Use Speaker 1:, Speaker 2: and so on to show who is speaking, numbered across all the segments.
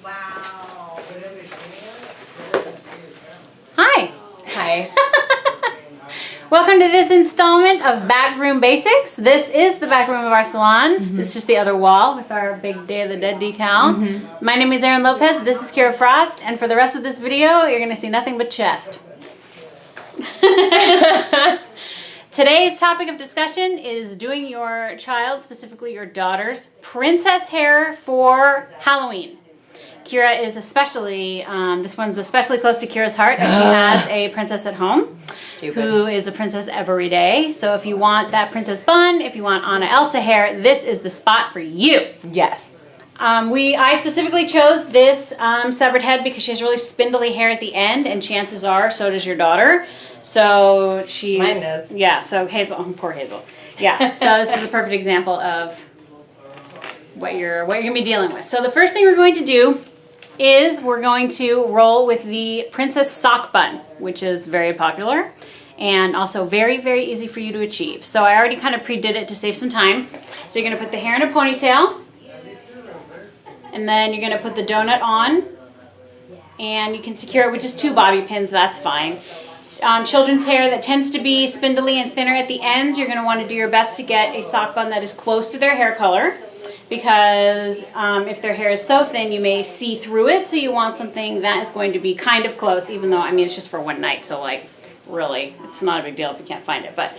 Speaker 1: Wow.
Speaker 2: Hi.
Speaker 3: Hi.
Speaker 2: Welcome to this installment of Backroom Basics. This is the back room of our salon. This is just the other wall with our big Day of the Dead decal. My name is Erin Lopez. This is Kira Frost. And for the rest of this video, you're going to see nothing but chest. Today's topic of discussion is doing your child, specifically your daughter's, princess hair for Halloween. Kira is especially, this one's especially close to Kira's heart as she has a princess at home who is a princess every day. So if you want that princess bun, if you want Anna Elsa hair, this is the spot for you.
Speaker 3: Yes.
Speaker 2: I specifically chose this severed head because she has really spindly hair at the end, and chances are so does your daughter. So she's...
Speaker 3: Mine does.
Speaker 2: Yeah, so Hazel, poor Hazel. Yeah, so this is a perfect example of what you're going to be dealing with. So the first thing we're going to do is we're going to roll with the princess sock bun, which is very popular and also very, very easy for you to achieve. So I already kind of pre-did it to save some time. So you're going to put the hair in a ponytail, and then you're going to put the donut on, and you can secure it with just 2 bobby pins. That's fine. Children's hair that tends to be spindly and thinner at the ends, you're going to want to do your best to get a sock bun that is close to their hair color, because if their hair is so thin, you may see through it. So you want something that is going to be kind of close, even though, I mean, it's just for one night. So like, really, it's not a big deal if you can't find it. But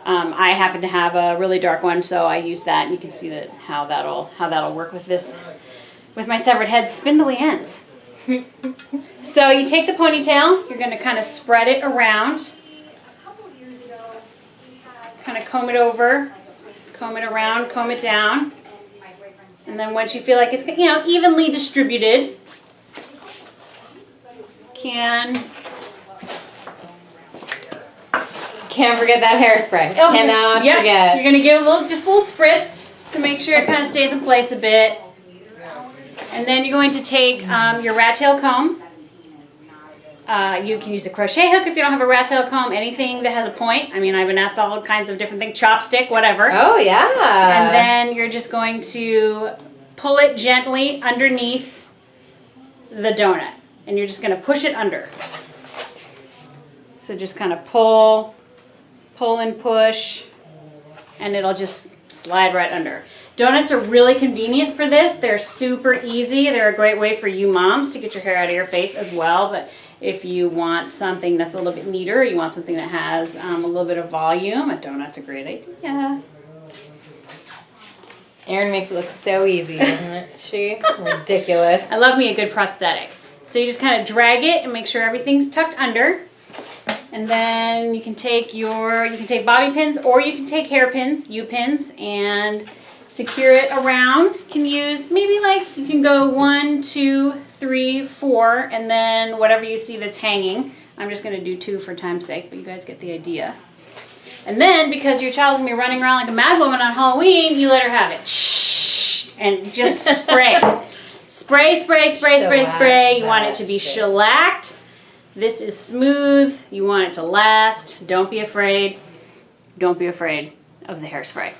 Speaker 2: I happen to have a really dark one, so I use that, and you can see that how that'll work with this, with my severed head spindly ends. So you take the ponytail, you're going to kind of spread it around, kind of comb it over, comb it around, comb it down, and then once you feel like it's, evenly distributed,
Speaker 3: Can't forget that hairspray.
Speaker 2: Oh,
Speaker 3: Cannot forget.
Speaker 2: You're going to give just a little spritz just to make sure it kind of stays in place a bit. And then you're going to take your rat tail comb. You can use a crochet hook if you don't have a rat tail comb. Anything that has a point. I mean, I've been asked all kinds of different things. Chopstick, whatever.
Speaker 3: Oh, yeah.
Speaker 2: And then you're just going to pull it gently underneath the donut. And you're just going to push it under. So just kind of pull and push, and it'll just slide right under. Donuts are really convenient for this. They're super easy. They're a great way for you moms to get your hair out of your face as well. But if you want something that's a little bit neater, you want something that has a little bit of volume, a donut's a great idea.
Speaker 3: Erin makes it look so easy, doesn't it? She? Ridiculous.
Speaker 2: I love me a good prosthetic. So you just kind of drag it and make sure everything's tucked under. And then you can take bobby pins, or you can take hairpins, U-pins, and secure it around. You can use maybe you can go 1, 2, 3, 4, and then whatever you see that's hanging. I'm just going to do 2 for time's sake, but you guys get the idea. And then, because your child's going to be running around like a mad woman on Halloween, you let her have it. Shh! And just spray. Spray, spray, spray, spray, spray. You want it to be shellacked. This is smooth. You want it to last. Don't be afraid. Don't be afraid of the hairspray.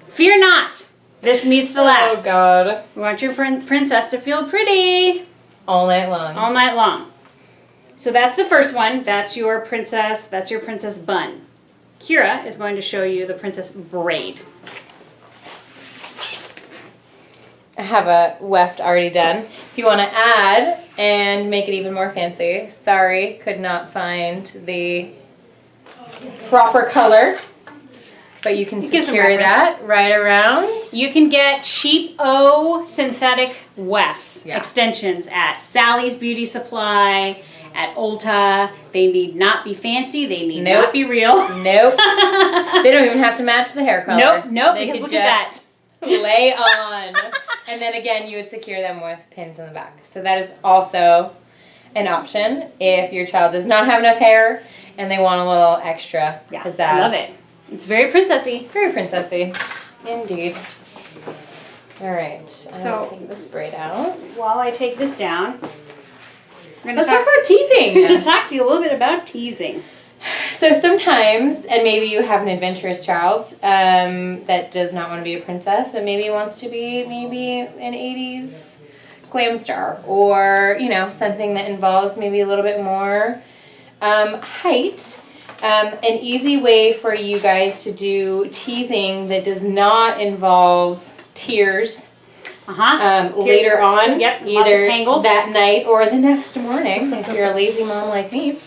Speaker 2: Fear not. This needs to last.
Speaker 3: Oh, God.
Speaker 2: We want your princess to feel pretty.
Speaker 3: All night long.
Speaker 2: All night long. So that's the first one. That's your princess bun. Kira is going to show you the princess braid.
Speaker 3: I have a weft already done. If you want to add and make it even more fancy, sorry, could not find the proper color, but you can secure that right around.
Speaker 2: You can get cheap-o synthetic wefts, extensions at Sally's Beauty Supply, at Ulta. They need not be fancy. They need not be real.
Speaker 3: Nope. They don't even have to match the hair color.
Speaker 2: Nope, because look at that.
Speaker 3: Lay on. And then again, you would secure them with pins in the back. So that is also an option if your child does not have enough hair and they want a little extra pizzazz.
Speaker 2: I love it. It's very princessy.
Speaker 3: Very princessy. Indeed. All right. So take this braid out.
Speaker 2: While I take this down,
Speaker 3: let's talk about teasing.
Speaker 2: I'm going to talk to you a little bit about teasing.
Speaker 3: So sometimes, and maybe you have an adventurous child that does not want to be a princess, but maybe wants to be maybe an 80s glam star, or, you know, something that involves maybe a little bit more height. An easy way for you guys to do teasing that does not involve tears later on,
Speaker 2: Yep, lots of
Speaker 3: either
Speaker 2: tangles.
Speaker 3: that night or the next morning, if you're a lazy mom like me,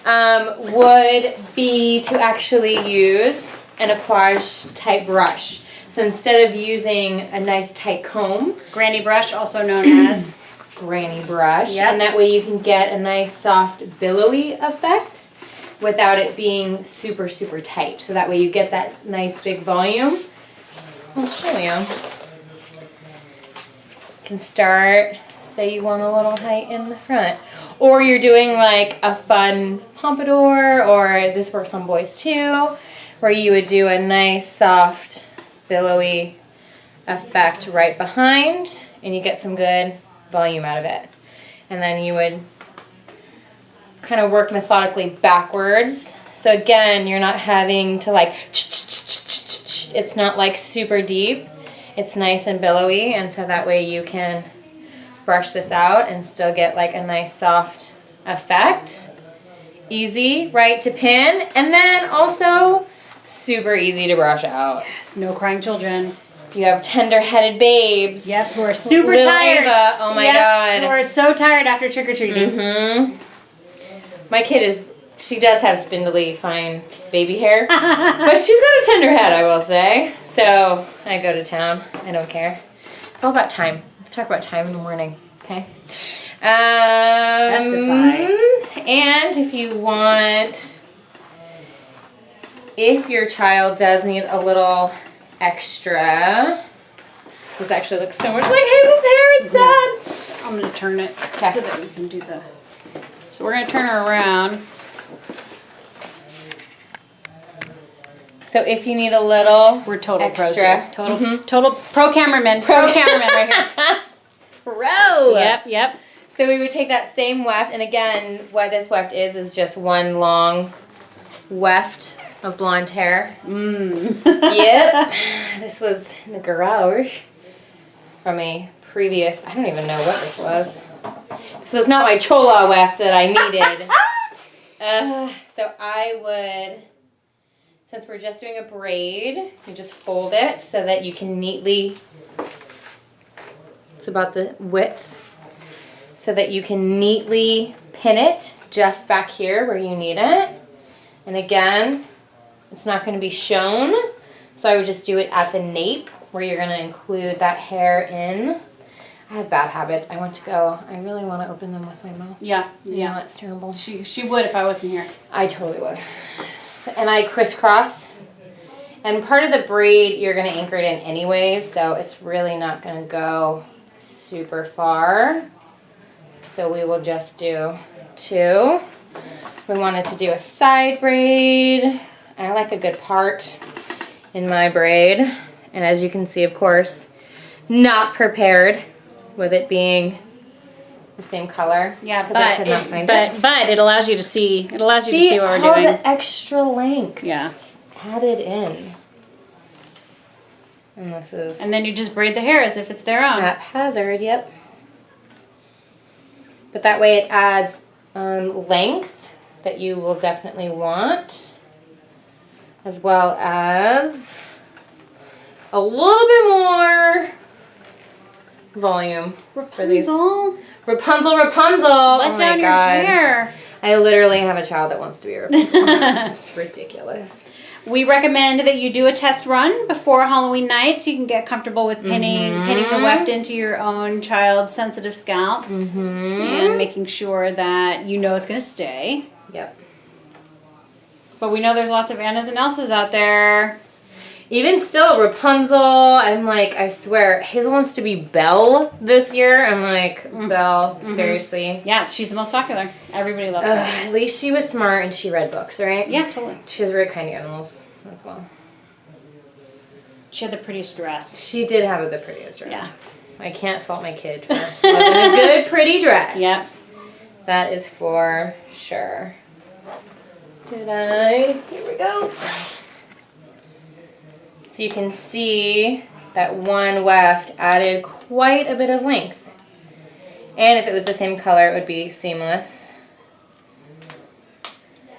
Speaker 3: would be to actually use an aquage type brush. So instead of using a nice tight comb,
Speaker 2: Granny brush, also known as
Speaker 3: granny brush,
Speaker 2: Yep.
Speaker 3: and that way you can get a nice soft billowy effect without it being super, super tight. So that way you get that nice big volume. I'll show you. You can start, say you want a little height in the front. Or you're doing like a fun pompadour, or this works on boys too, where you would do a nice soft billowy effect right behind, and you get some good volume out of it. And then you would kind of work methodically backwards. So again, you're not having to like, it's not like super deep. It's nice and billowy, and so that way you can brush this out and still get like a nice soft effect. Easy, right, to pin, and then also super easy to brush out.
Speaker 2: yes, no crying children.
Speaker 3: If you have tender-headed babes.
Speaker 2: Yep, who are super
Speaker 3: Little
Speaker 2: tired.
Speaker 3: Ava, oh my God.
Speaker 2: Who are so tired after trick-or-treating.
Speaker 3: Mm-hmm. My kid she does have spindly, fine baby hair, but she's got a tender head, I will say. So I go to town. I don't care. It's all about time. Let's talk about time in the morning, okay?
Speaker 2: Testify.
Speaker 3: And if you want, if your child does need a little extra, this actually looks so much like Hazel's hair. It's sad.
Speaker 2: I'm going to turn it
Speaker 3: Okay.
Speaker 2: so that we can do the... So we're going to turn her around.
Speaker 3: So if you need a little
Speaker 2: We're total pros
Speaker 3: extra.
Speaker 2: here. Total pro cameraman. Pro cameraman right here.
Speaker 3: Pro.
Speaker 2: Yep.
Speaker 3: So we would take that same weft, and again, what this weft is just one long weft of blonde hair. Yep. This was in the garage from a previous, I don't even know what this was. This was not my chola weft that I needed. So I would, since we're just doing a braid, you just fold it so that you can neatly, it's about the width, so that you can neatly pin it just back here where you need it. And again, it's not going to be shown, so I would just do it at the nape where you're going to include that hair in. I have bad habits. I want to go, I really want to open them with my mouth.
Speaker 2: Yeah.
Speaker 3: Yeah, that's terrible.
Speaker 2: She would if I wasn't here.
Speaker 3: I totally would. And I crisscross. And part of the braid, you're going to anchor it in anyways, so it's really not going to go super far. So we will just do two. We wanted to do a side braid. I like a good part in my braid. And as you can see, of course, not prepared with it being the same color.
Speaker 2: Yeah,
Speaker 3: 'cause I could not find it.
Speaker 2: but it allows you to see. It allows you to see what we're
Speaker 3: all
Speaker 2: doing.
Speaker 3: the extra length
Speaker 2: Yeah.
Speaker 3: added in. And this is
Speaker 2: And then you just braid the hair as if it's their own.
Speaker 3: haphazard, yep. But that way it adds length that you will definitely want, as well as a little bit more volume for these. Rapunzel.
Speaker 2: Let
Speaker 3: Oh
Speaker 2: down
Speaker 3: my
Speaker 2: your
Speaker 3: God.
Speaker 2: hair.
Speaker 3: I literally have a child that wants to be a Rapunzel. It's ridiculous.
Speaker 2: We recommend that you do a test run before Halloween night so you can get comfortable with pinning the weft into your own child's sensitive scalp and making sure that you know it's going to stay.
Speaker 3: Yep.
Speaker 2: But we know there's lots of Annas and Elsas out there.
Speaker 3: Even still, Rapunzel, I'm like, I swear, Hazel wants to be Belle this year. I'm like, Belle, seriously.
Speaker 2: Yeah, she's the most popular. Everybody loves her.
Speaker 3: At least she was smart and she read books, right?
Speaker 2: Yeah, totally.
Speaker 3: She was very kind to animals as well.
Speaker 2: She had the prettiest dress.
Speaker 3: She did have the prettiest dress.
Speaker 2: Yeah.
Speaker 3: I can't fault my kid for loving a good, pretty dress.
Speaker 2: Yep.
Speaker 3: That is for sure. Here we go. So you can see that one weft added quite a bit of length. And if it was the same color, it would be seamless.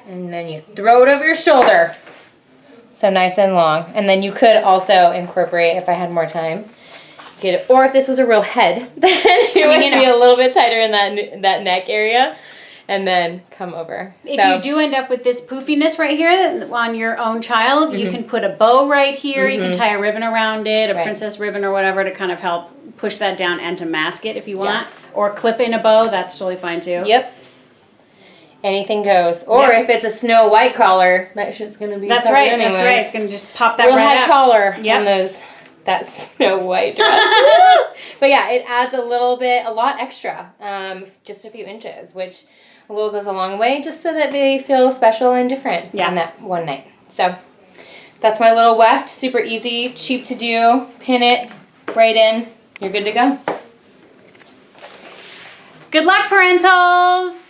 Speaker 3: And then you throw it over your shoulder. So nice and long. And then you could also incorporate, if I had more time, or if this was a real head, then it would be a little bit tighter in that neck area. And then come over.
Speaker 2: If you do end up with this poofiness right here on your own child, you can put a bow right here. You can tie a ribbon around it, a princess ribbon or whatever, to kind of help push that down and to mask it if you want. Or clip in a bow, that's totally fine too.
Speaker 3: Yep. Anything goes. Or if it's a Snow White collar, that shit's going to be
Speaker 2: That's right, anyways. That's right. It's going to just pop that
Speaker 3: real
Speaker 2: right
Speaker 3: head
Speaker 2: up.
Speaker 3: collar on that Snow White dress. But yeah, it adds a lot extra, just a few inches, which a little goes a long way, just so that they feel special and different on that one night. So that's my little weft. Super easy, cheap to do. Pin it right in. You're good to go.
Speaker 2: Good luck, parentals!